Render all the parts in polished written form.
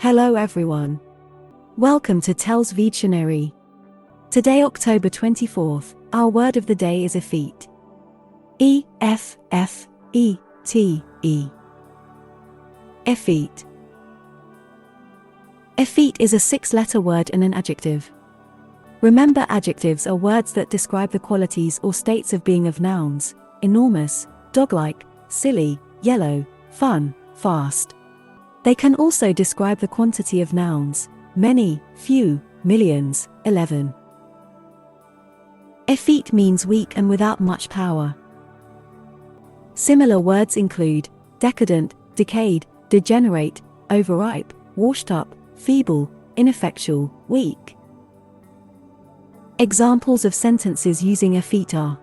Hello everyone. Welcome to TELLS Videtionary. Today, October 24th, our word of the day is effete. E-F-F-E-T-E. Effete. Effete is a six-letter word and an adjective. Remember, adjectives are words that describe the qualities or states of being of nouns: enormous, dog-like, silly, yellow, fun, fast. They can also describe the quantity of nouns: many, few, millions, 11. Effete means weak and without much power. Similar words include decadent, decayed, degenerate, overripe, washed up, feeble, ineffectual, weak. Examples of sentences using effete are: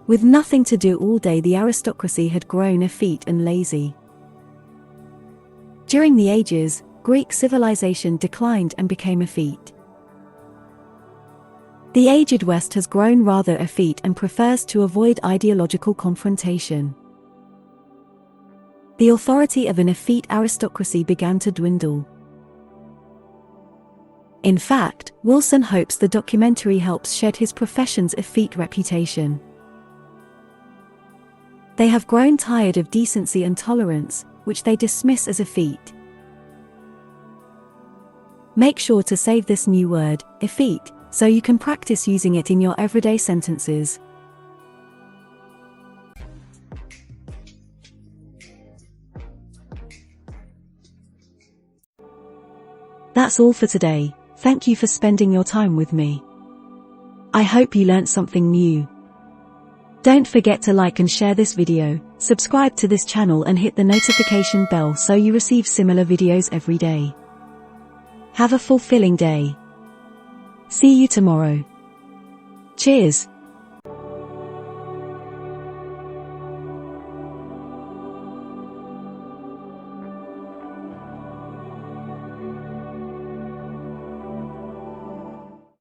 with nothing to do all day, the aristocracy had grown effete and lazy. During the ages, Greek civilization declined and became effete. The aged West has grown rather effete and prefers to avoid ideological confrontation. The authority of an effete aristocracy began to dwindle. In fact, Wilson hopes the documentary helps shed his profession's effete reputation. They have grown tired of decency and tolerance, which they dismiss as effete. Make sure to save this new word, effete, so you can practice using it in your everyday sentences. That's all for today. Thank you for spending your time with me. I hope you learned something new. Don't forget to like and share this video, subscribe to this channel and hit the notification bell so you receive similar videos every day. Have a fulfilling day. See you tomorrow. Cheers.